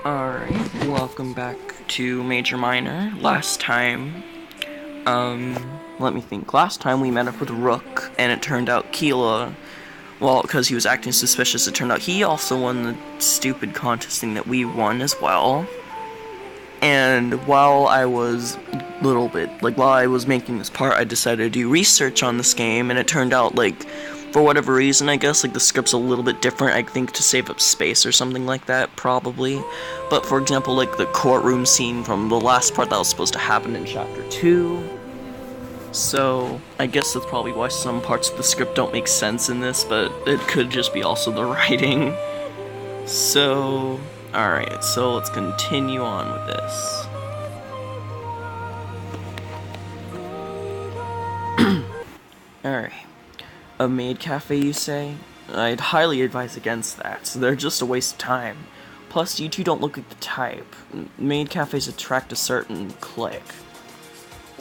Alright, welcome back to Major Minor. Last time, let me think. Last time we met up with Rook, and it turned out Keela, well, because he was acting suspicious, it turned out he also won the stupid contest thing that we won as well. And while I was while I was making this part, I decided to do research on this game, and it turned out, for whatever reason, I guess, the script's a little bit different, I think, to save up space or something like that, probably. But, for example, the courtroom scene from the last part that was supposed to happen in Chapter 2. So, I guess that's probably why some parts of the script don't make sense in this, but it could just be also the writing. So, alright, so let's continue on with this. Alright. A maid cafe, you say? I'd highly advise against that. They're just a waste of time. Plus, you two don't look like the type. Maid cafes attract a certain clique.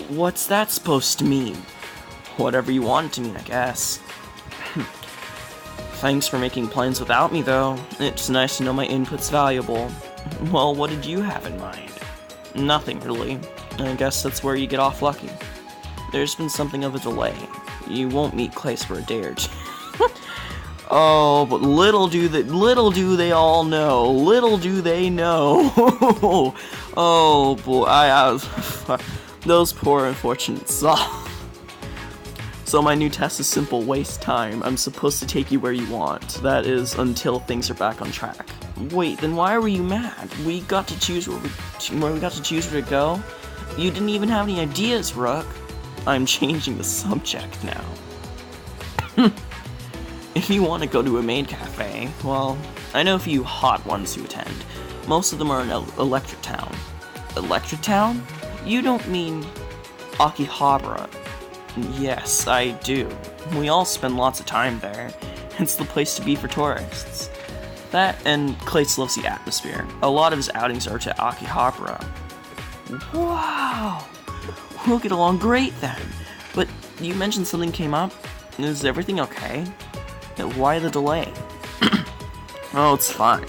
What's that supposed to mean? Whatever you want it to mean, I guess. Thanks for making plans without me, though. It's nice to know my input's valuable. Well, what did you have in mind? Nothing, really. I guess that's where you get off lucky. There's been something of a delay. You won't meet Clace for a day or two. Oh, but little do they all know. Little do they know. Oh boy, those poor unfortunate souls. So my new test is simple waste time. I'm supposed to take you where you want. That is, until things are back on track. Wait, then why were you mad? We got to choose where to go? You didn't even have any ideas, Rook. I'm changing the subject now. If you want to go to a maid cafe, well, I know a few hot ones who attend. Most of them are in Electric Town. Electric Town? You don't mean Akihabara? Yes, I do. We all spend lots of time there. It's the place to be for tourists. That and Clace loves the atmosphere. A lot of his outings are to Akihabara. Wow! We'll get along great then. But you mentioned something came up. Is everything okay? Why the delay? Oh, it's fine.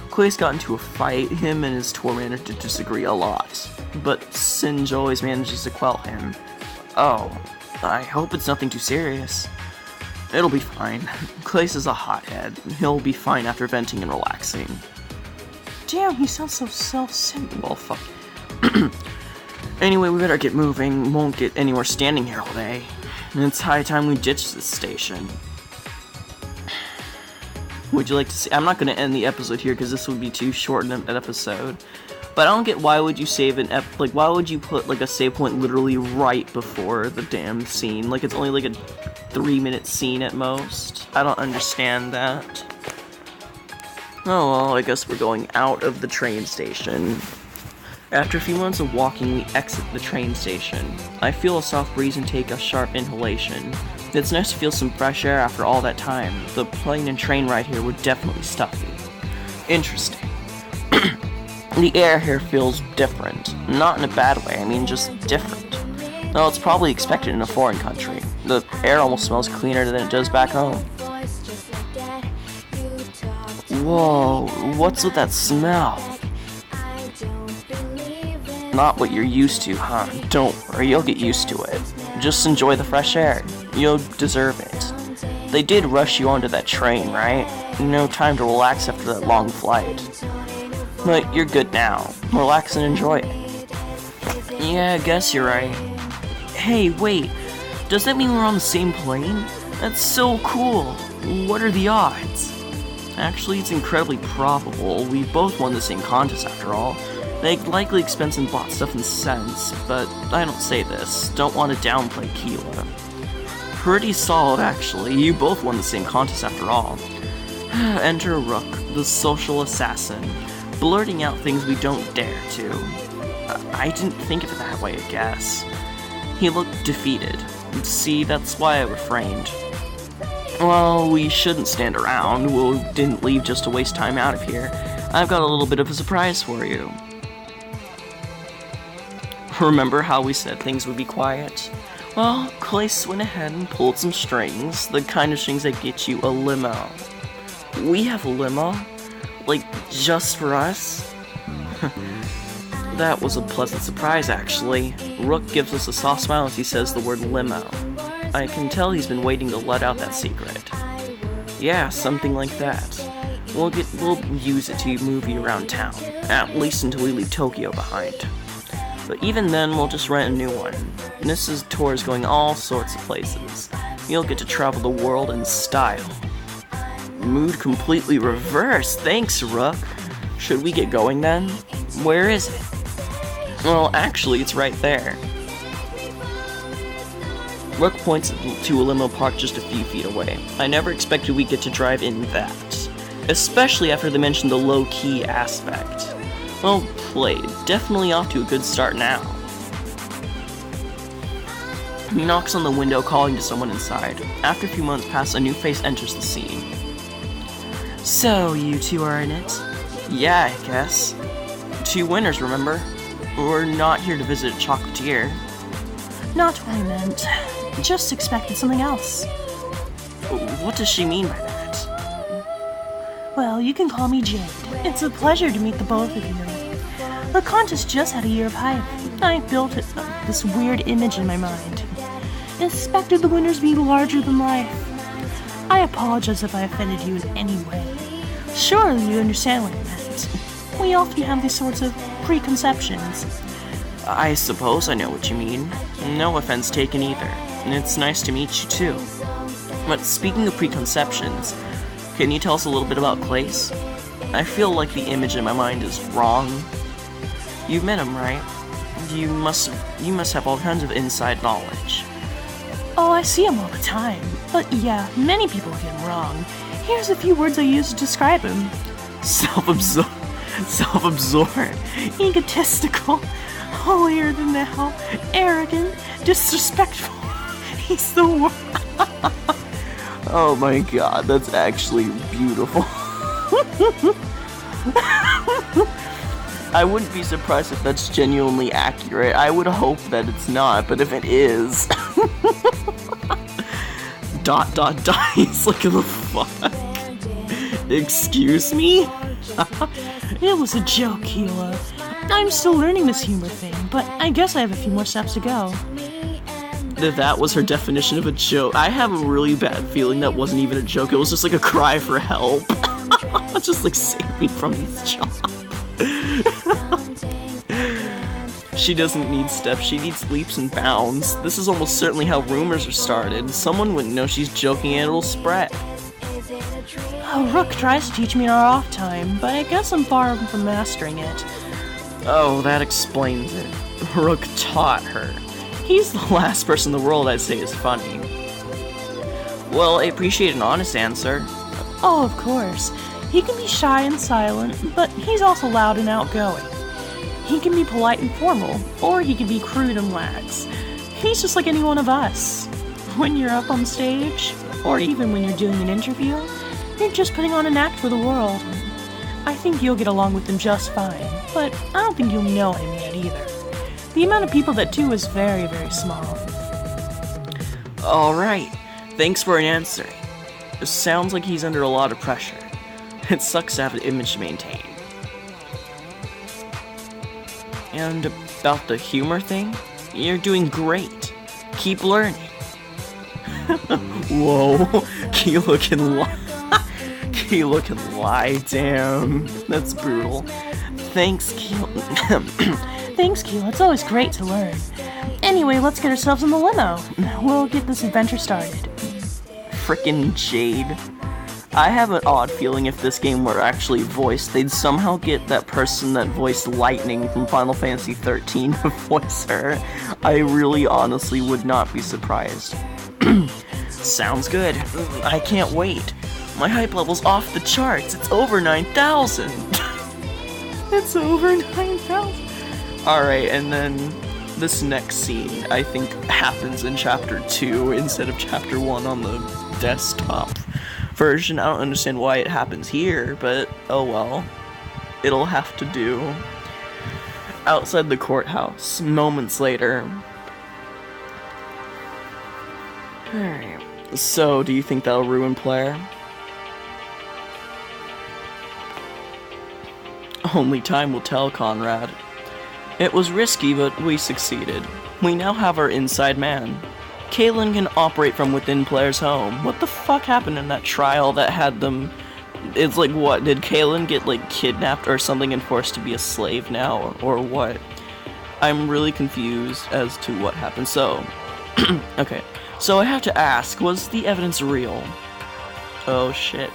Clace got into a fight. Him and his tour manager disagree a lot. But Singe always manages to quell him. Oh, I hope it's nothing too serious. It'll be fine. Clace is a hothead. He'll be fine after venting and relaxing. Damn, he sounds so self-centered. Well, fuck. Anyway, we better get moving. Won't get anywhere standing here all day. It's high time we ditch this station. Would you like to see? I'm not going to end the episode here because this would be too short an episode. But I don't get why would you save why would you put a save point literally right before the damn scene? It's only a 3-minute scene at most. I don't understand that. Oh well, I guess we're going out of the train station. After a few months of walking, we exit the train station. I feel a soft breeze and take a sharp inhalation. It's nice to feel some fresh air after all that time. The plane and train ride here were definitely stuffy. Interesting. The air here feels different. Not in a bad way, I mean just different. Well, it's probably expected in a foreign country. The air almost smells cleaner than it does back home. Whoa, what's with that smell? Not what you're used to, huh? Don't worry, you'll get used to it. Just enjoy the fresh air. You'll deserve it. They did rush you onto that train, right? No time to relax after that long flight. But you're good now. Relax and enjoy it. Yeah, I guess you're right. Hey, wait. Does that mean we're on the same plane? That's so cool. What are the odds? Actually, it's incredibly probable. We both won the same contest after all. They likely expensed and bought stuff in cents, but I don't say this. Don't want to downplay Keela. Pretty solid, actually. You both won the same contest after all. Enter Rook, the social assassin, blurting out things we don't dare to. I didn't think of it that way, I guess. He looked defeated. See, that's why I refrained. Well, we shouldn't stand around. We didn't leave just to waste time out of here. I've got a little bit of a surprise for you. Remember how we said things would be quiet? Well, Clace went ahead and pulled some strings, the kind of strings that get you a limo. We have a limo? Like, just for us? That was a pleasant surprise, actually. Rook gives us a soft smile as he says the word limo. I can tell he's been waiting to let out that secret. Yeah, something like that. We'll use it to move you around town, at least until we leave Tokyo behind. But even then, we'll just rent a new one. This tour is going all sorts of places. You'll get to travel the world in style. Mood completely reversed. Thanks, Rook. Should we get going then? Where is it? Well, actually, it's right there. Rook points to a limo parked just a few feet away. I never expected we'd get to drive in that. Especially after they mentioned the low-key aspect. Well played. Definitely off to a good start now. He knocks on the window, calling to someone inside. After a few months pass, a new face enters the scene. So, you two are in it? Yeah, I guess. 2 winners, remember? We're not here to visit a chocolatier. Not what I meant. Just expected something else. What does she mean by that? Well, you can call me Jade. It's a pleasure to meet the both of you. The contest just had a year of hype. I built this weird image in my mind. Expected the winners be larger than life. I apologize if I offended you in any way. Surely you understand what I meant. We often have these sorts of preconceptions. I suppose I know what you mean. No offense taken either. And it's nice to meet you too. But speaking of preconceptions, can you tell us a little bit about Clace? I feel like the image in my mind is wrong. You've met him, right? You must have all kinds of inside knowledge. Oh, I see him all the time. But yeah, many people get him wrong. Here's a few words I use to describe him. Self-absorbed, egotistical, holier-than-thou, arrogant, disrespectful. He's the worst. Oh my god, that's actually beautiful. I woun't be surprised if that's genuinely accurate. I would hope that it's not, but if it is... ... He's like, the fuck? Excuse me? It was a joke, Keela. I'm still learning this humor thing, but I guess I have a few more steps to go. That was her definition of a joke. I have a really bad feeling that wasn't even a joke. It was just like a cry for help. Just like, save me from this job. She doesn't need steps, she needs leaps and bounds. This is almost certainly how rumors are started. Someone wouldn't know she's joking and it'll spread. Oh, Rook tries to teach me in our off time, but I guess I'm far from mastering it. Oh, that explains it. Rook taught her. He's the last person in the world I'd say is funny. Well, I appreciate an honest answer. Oh, of course. He can be shy and silent, but he's also loud and outgoing. He can be polite and formal, or he can be crude and lax. He's just like any one of us. When you're up on stage, or even when you're doing an interview, you're just putting on an act for the world. I think you'll get along with him just fine, but I don't think you'll know him yet either. The amount of people that do is very, very small. Alright, thanks for answering. It sounds like he's under a lot of pressure. It sucks to have an image to maintain. And about the humor thing, you're doing great. Keep learning. Whoa, Keela can lie. Keela can lie, damn. That's brutal. Thanks, Keela. Thanks, Keela. It's always great to learn. Anyway, let's get ourselves in the limo. We'll get this adventure started. Frickin' Jade. I have an odd feeling if this game were actually voiced, they'd somehow get that person that voiced Lightning from Final Fantasy XIII to voice her. I really honestly would not be surprised. Sounds good. I can't wait. My hype level's off the charts. It's over 9,000. It's over 9,000. Alright, and then this next scene, I think, happens in Chapter 2 instead of Chapter 1 on the desktop version. I don't understand why it happens here, but oh well. It'll have to do. Outside the courthouse, moments later. Alright. So, do you think that'll ruin Blair? Only time will tell, Conrad. It was risky, but we succeeded. We now have our inside man. Kalen can operate from within players' home. What the fuck happened in that trial that had them... It's like, what? Did Kalen get, like, kidnapped or something and forced to be a slave now? Or what? I'm really confused as to what happened. So, okay. So I have to ask, was the evidence real? Oh, shit.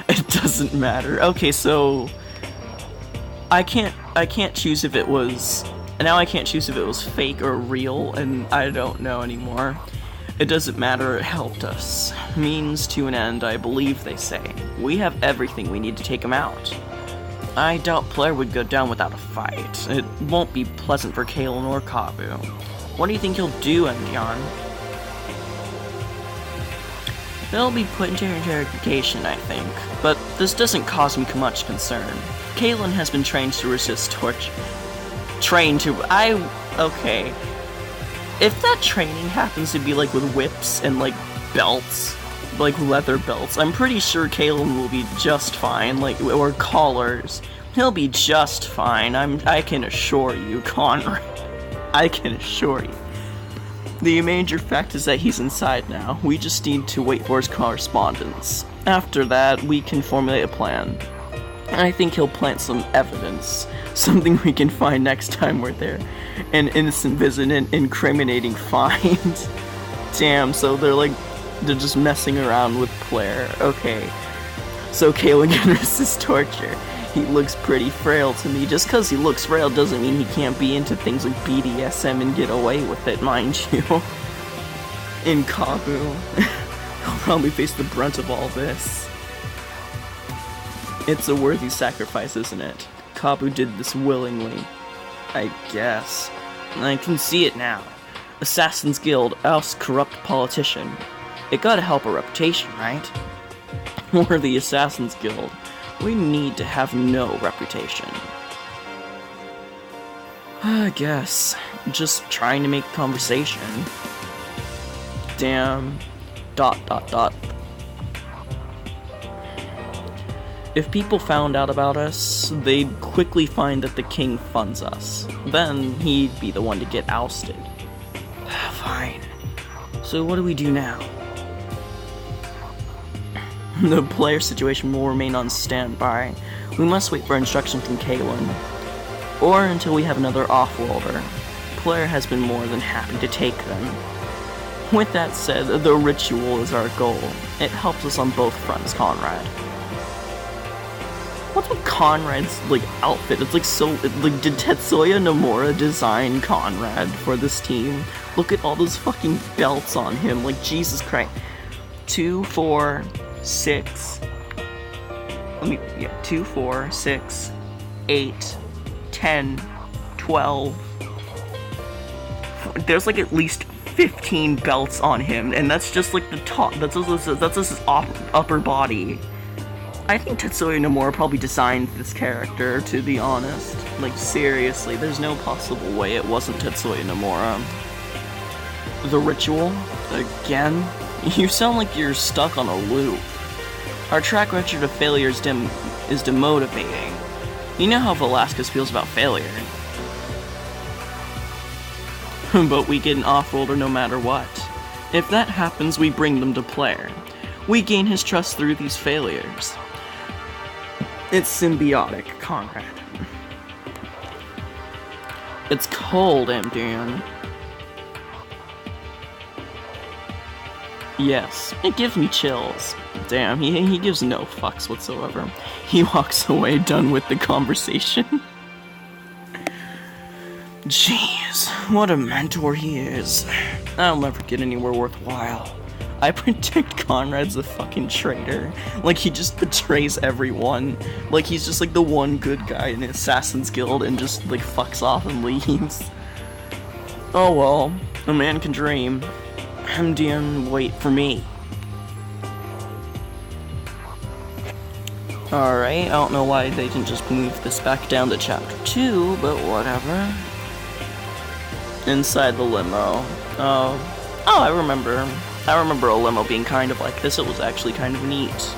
It doesn't matter. Okay, so... I can't choose if it was... Now I can't choose if it was fake or real, and I don't know anymore. It doesn't matter, it helped us. Means to an end, I believe they say. We have everything we need to take him out. I doubt Blair would go down without a fight. It won't be pleasant for Kalen or Kabu. What do you think he'll do, Endion? He'll be put into interrogation, I think. But this doesn't cause me much concern. Kalen has been trained to resist torture. Okay. If that training happens to be like with whips and like belts, like leather belts, I'm pretty sure Kalen will be just fine, like, or collars. He'll be just fine, I can assure you, Conrad. I can assure you. The major fact is that he's inside now. We just need to wait for his correspondence. After that, we can formulate a plan. I think he'll plant some evidence. Something we can find next time we're there. An innocent visit, an incriminating find. Damn, so they're just messing around with Claire. Okay. So Kalen can resist torture. He looks pretty frail to me. Just because he looks frail doesn't mean he can't be into things like BDSM and get away with it, mind you. In Kabu. He'll probably face the brunt of all this. It's a worthy sacrifice, isn't it? Kabu did this willingly. I guess. I can see it now. Assassin's Guild oust corrupt politician. It gotta help our reputation, right? We're the Assassin's Guild. We need to have no reputation. I guess. Just trying to make conversation. Damn. ... If people found out about us, they'd quickly find that the king funds us. Then he'd be the one to get ousted. Fine. So what do we do now? The player situation will remain on standby. We must wait for instruction from Kalen. Or until we have another off-worlder. Player has been more than happy to take them. With that said, the ritual is our goal. It helps us on both fronts, Conrad. What's with Conrad's, like, outfit? It's like so, like, did Tetsuya Nomura design Conrad for this team? Look at all those fucking belts on him, like, Jesus Christ. 2, 4, 6, 2, 4, 6, 8, 10, 12. There's like at least 15 belts on him, and that's just like the top, that's just his upper body. I think Tetsuya Nomura probably designed this character, to be honest. Like, seriously, there's no possible way it wasn't Tetsuya Nomura. The ritual? Again? You sound like you're stuck on a loop. Our track record of failure is demotivating. You know how Velasquez feels about failure. But we get an off-roller no matter what. If that happens, we bring them to player. We gain his trust through these failures. It's symbiotic, Conrad. It's cold, Amdan. Yes, it gives me chills. Damn, he gives no fucks whatsoever. He walks away done with the conversation. Jeez, what a mentor he is. I'll never get anywhere worthwhile. I predict Conrad's a fucking traitor. Like, he just betrays everyone. Like, he's just like the one good guy in the Assassin's Guild and just like fucks off and leaves. Oh well, a man can dream. MDM, wait for me. Alright, I don't know why they didn't just move this back down to chapter 2, but whatever. Inside the limo. Oh, I remember. I remember a limo being kind of like this. It was actually kind of neat.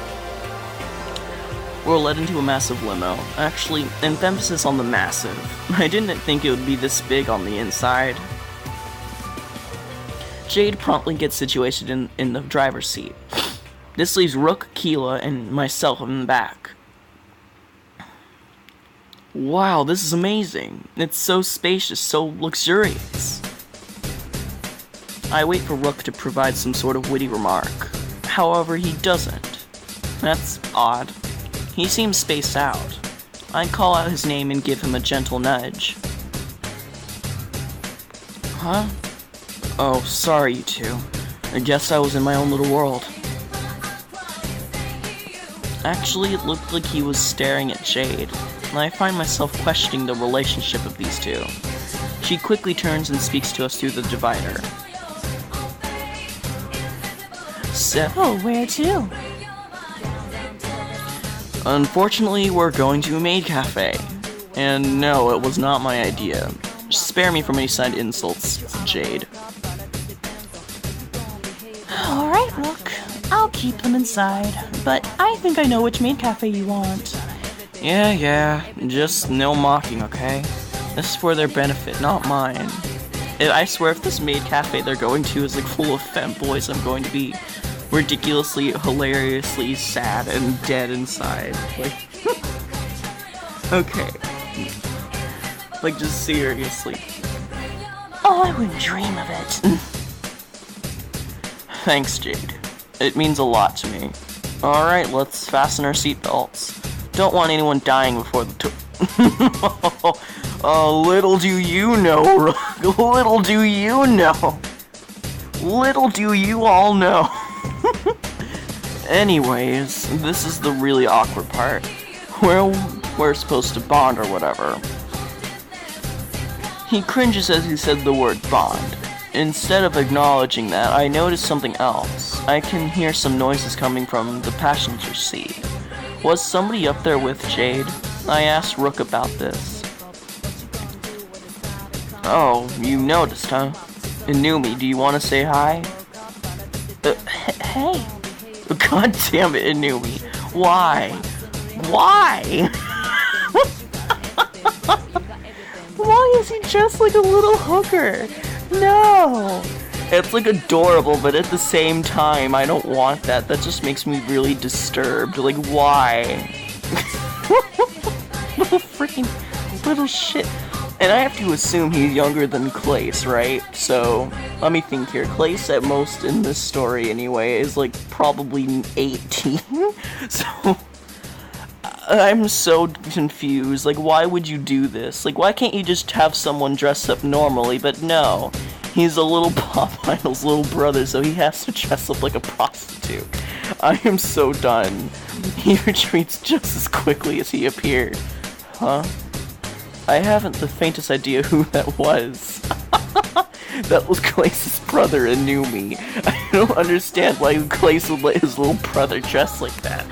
We're led into a massive limo. Actually, an emphasis on the massive. I didn't think it would be this big on the inside. Jade promptly gets situated in the driver's seat. This leaves Rook, Keela, and myself in the back. Wow, this is amazing. It's so spacious, so luxurious. I wait for Rook to provide some sort of witty remark. However, he doesn't. That's odd. He seems spaced out. I call out his name and give him a gentle nudge. Huh? Oh, sorry, you two. I guess I was in my own little world. Actually, it looked like he was staring at Jade, and I find myself questioning the relationship of these two. She quickly turns and speaks to us through the divider. So, where to? Unfortunately, we're going to a maid cafe. And no, it was not my idea. Spare me from any side insults, Jade. Alright, Rook. I'll keep them inside, but I think I know which maid cafe you want. Yeah, just no mocking, okay? This is for their benefit, not mine. I swear if this maid cafe they're going to is like full of femboys, I'm going to be ridiculously, hilariously sad and dead inside. Like, okay. Like, just seriously. Oh, I wouldn't dream of it. Thanks, Jade. It means a lot to me. Alright, let's fasten our seatbelts. Don't want anyone dying before the tour. Oh, little do you know, Rook. Little do you know. Little do you all know. Anyways, this is the really awkward part. Where we're supposed to bond or whatever. He cringes as he said the word bond. Instead of acknowledging that, I notice something else. I can hear some noises coming from the passenger seat. Was somebody up there with Jade? I asked Rook about this. Oh, you noticed, huh? Inumi, do you want to say hi? Hey. God damn it, Inumi. Why? Why? Why is he just like a little hooker? No! It's like adorable, but at the same time, I don't want that. That just makes me really disturbed. Like, why? Little freaking little shit. And I have to assume he's younger than Clace, right? So, let me think here. Clace, at most in this story anyway, is like probably 18. So, I'm so confused. Like, why would you do this? Like, why can't you just have someone dress up normally? But no, he's a little Pop Idol's little brother, so he has to dress up like a prostitute. I am so done. He retreats just as quickly as he appeared. Huh? I haven't the faintest idea who that was. That was Clace's brother, Inumi. I don't understand why Clace would let his little brother dress like that.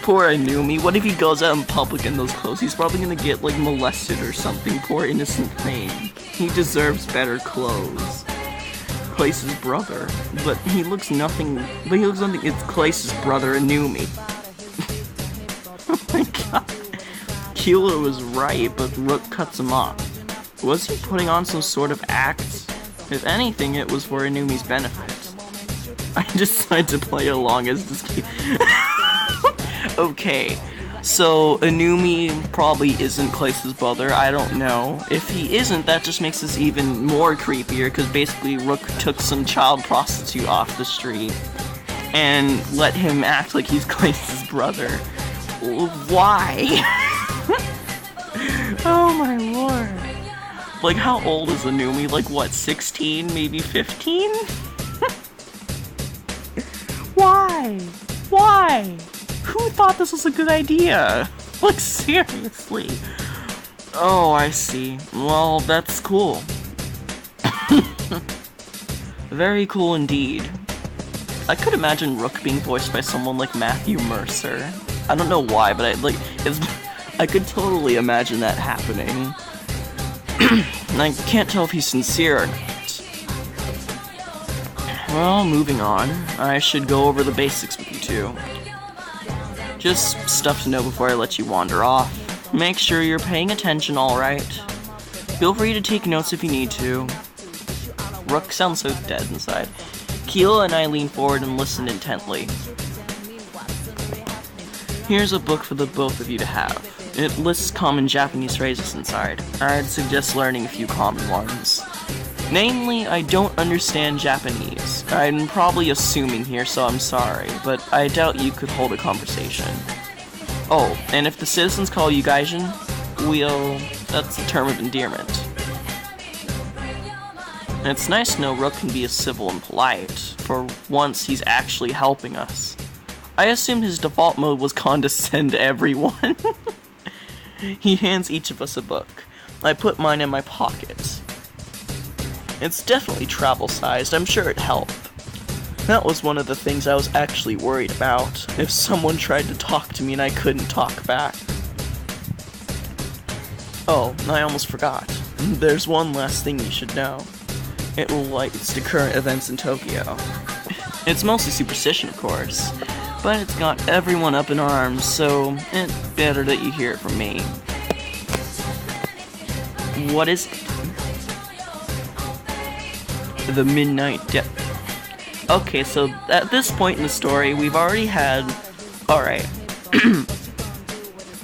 Poor Inumi. What if he goes out in public in those clothes? He's probably gonna get, like, molested or something. Poor innocent thing. He deserves better clothes. Clace's brother. But he looks nothing... But he looks nothing... It's Clace's brother, Inumi. Oh my god. Keela was right, but Rook cuts him off. Was he putting on some sort of act? If anything, it was for Inumi's benefit. I decided to play along as this kid. Okay, so Inumi probably isn't Clace's brother, I don't know. If he isn't, that just makes this even more creepier, because basically Rook took some child prostitute off the street and let him act like he's Clace's brother. Why? Oh my lord. Like, how old is Inumi? Like, what, 16? Maybe 15? Why? Why? Who thought this was a good idea? Like, seriously. Oh, I see. Well, that's cool. Very cool indeed. I could imagine Rook being voiced by someone like Matthew Mercer. I don't know why, but I could totally imagine that happening. And I can't tell if he's sincere or not. Well, moving on. I should go over the basics with you two. Just stuff to know before I let you wander off. Make sure you're paying attention, alright? Feel free to take notes if you need to. Rook sounds so dead inside. Keela and I lean forward and listen intently. Here's a book for the both of you to have. It lists common Japanese phrases inside. I'd suggest learning a few common ones. Namely, I don't understand Japanese. I'm probably assuming here, so I'm sorry, but I doubt you could hold a conversation. Oh, and if the citizens call you Gaijin, that's a term of endearment. And it's nice to know Rook can be as civil and polite. For once, he's actually helping us. I assumed his default mode was condescend to everyone. He hands each of us a book. I put mine in my pocket. It's definitely travel-sized, I'm sure it helped. That was one of the things I was actually worried about, if someone tried to talk to me and I couldn't talk back. Oh, I almost forgot. There's one last thing you should know. It relates to current events in Tokyo. It's mostly superstition, of course, but it's got everyone up in arms, so it's better that you hear it from me. What is it? The Midnight Death. Okay, so at this point in the story, we've already had... Alright.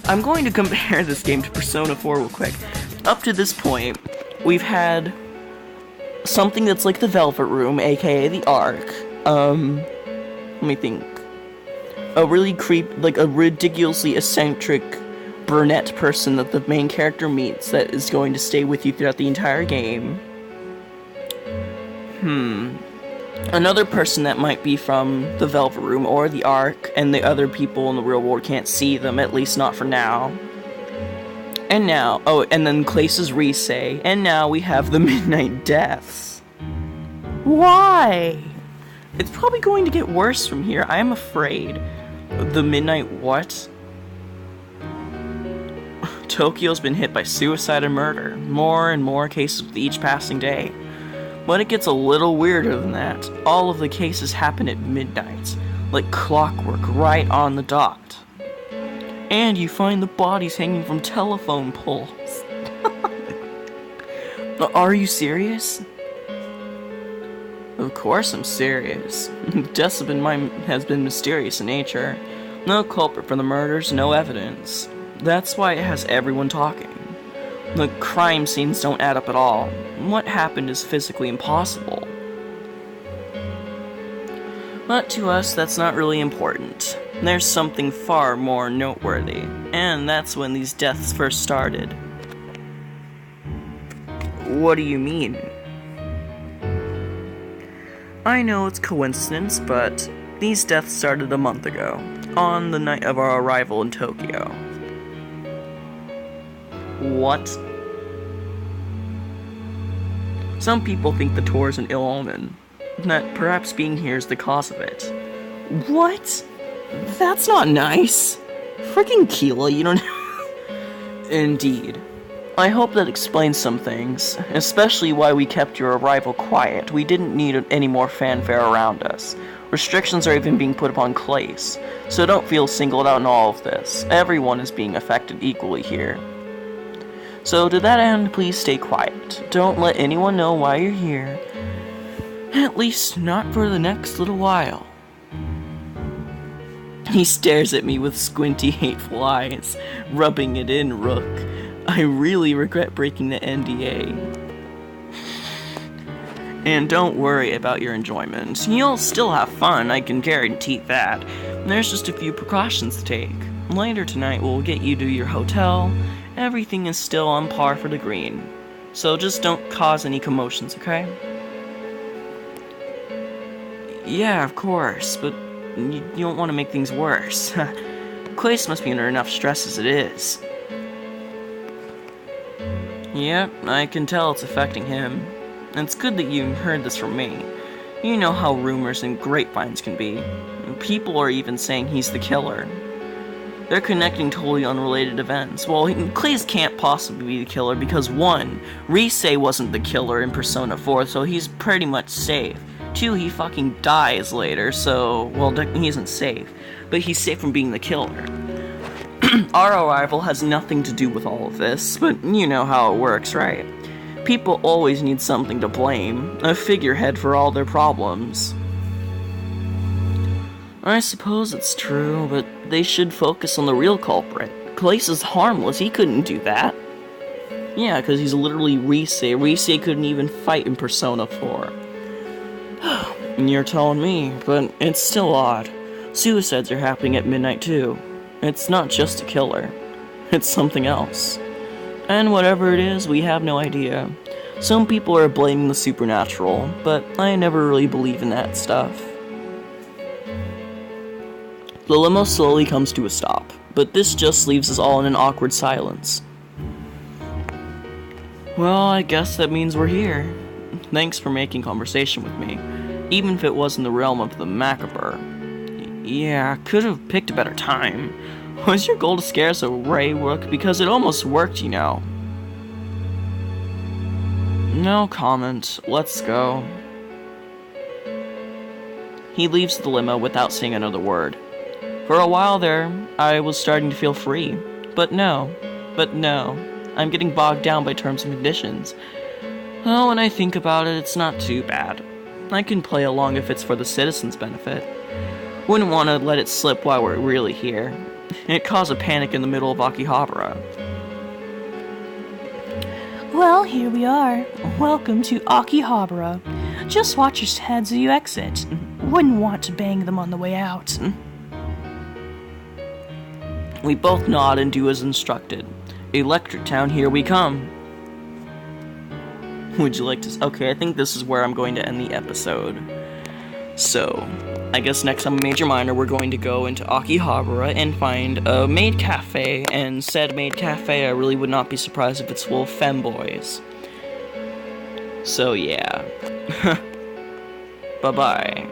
I'm going to compare this game to Persona 4 real quick. Up to this point, we've had something that's like the Velvet Room, aka the Ark. Let me think. A really a ridiculously eccentric brunette person that the main character meets that is going to stay with you throughout the entire game. Another person that might be from the Velvet Room or the Ark, and the other people in the real world can't see them, at least not for now. And now, and then Clace's Risei, and now we have the Midnight Deaths. Why? It's probably going to get worse from here, I'm afraid. The Midnight what? Tokyo's been hit by suicide and murder. More and more cases with each passing day. But it gets a little weirder than that. All of the cases happen at midnight, like clockwork, right on the dot. And you find the bodies hanging from telephone poles. Are you serious? Of course I'm serious. Deaths has been mysterious in nature. No culprit for the murders, no evidence. That's why it has everyone talking. The crime scenes don't add up at all. What happened is physically impossible. But to us, that's not really important. There's something far more noteworthy, and that's when these deaths first started. What do you mean? I know it's coincidence, but these deaths started a month ago, on the night of our arrival in Tokyo. What? Some people think the tour is an ill omen, that perhaps being here is the cause of it. What? That's not nice. Freaking Keela, you don't... Indeed. I hope that explains some things, especially why we kept your arrival quiet. We didn't need any more fanfare around us. Restrictions are even being put upon Clace, so don't feel singled out in all of this. Everyone is being affected equally here. So to that end, please stay quiet. Don't let anyone know why you're here. At least not for the next little while. He stares at me with squinty, hateful eyes, rubbing it in, Rook. I really regret breaking the NDA. And don't worry about your enjoyment. You'll still have fun, I can guarantee that. There's just a few precautions to take. Later tonight we'll get you to your hotel. Everything is still on par for the green. So just don't cause any commotions, okay? Yeah, of course, but you don't want to make things worse. Clace must be under enough stress as it is. Yep, I can tell it's affecting him. And it's good that you heard this from me. You know how rumors and grapevines can be. People are even saying he's the killer. They're connecting totally unrelated events. Well, Clace can't possibly be the killer because 1, Risei wasn't the killer in Persona 4, so he's pretty much safe. 2, he fucking dies later, so, well, he isn't safe. But he's safe from being the killer. Our arrival has nothing to do with all of this, but you know how it works, right? People always need something to blame, a figurehead for all their problems. I suppose it's true, but they should focus on the real culprit. Clace is harmless, he couldn't do that. Yeah, because he's literally Rise. Rise couldn't even fight in Persona 4. You're telling me, but it's still odd. Suicides are happening at midnight too. It's not just a killer. It's something else. And whatever it is, we have no idea. Some people are blaming the supernatural, but I never really believe in that stuff. The limo slowly comes to a stop, but this just leaves us all in an awkward silence. Well, I guess that means we're here. Thanks for making conversation with me, even if it was in the realm of the macabre. Yeah, could have picked a better time. Was your goal to scare us away, Rook? Because it almost worked, you know. No comment. Let's go. He leaves the limo without saying another word. For a while there, I was starting to feel free. But no. I'm getting bogged down by terms and conditions. Well, when I think about it, it's not too bad. I can play along if it's for the citizens' benefit. Wouldn't want to let it slip while we're really here. It caused a panic in the middle of Akihabara. Well, here we are. Welcome to Akihabara. Just watch your heads as you exit. Wouldn't want to bang them on the way out. We both nod and do as instructed. Electric Town, here we come. Would you like to... Okay, I think this is where I'm going to end the episode. So, I guess next time, Major Minor, we're going to go into Akihabara and find a maid cafe, and said maid cafe, I really would not be surprised if it's full of femboys. So, yeah. Bye-bye.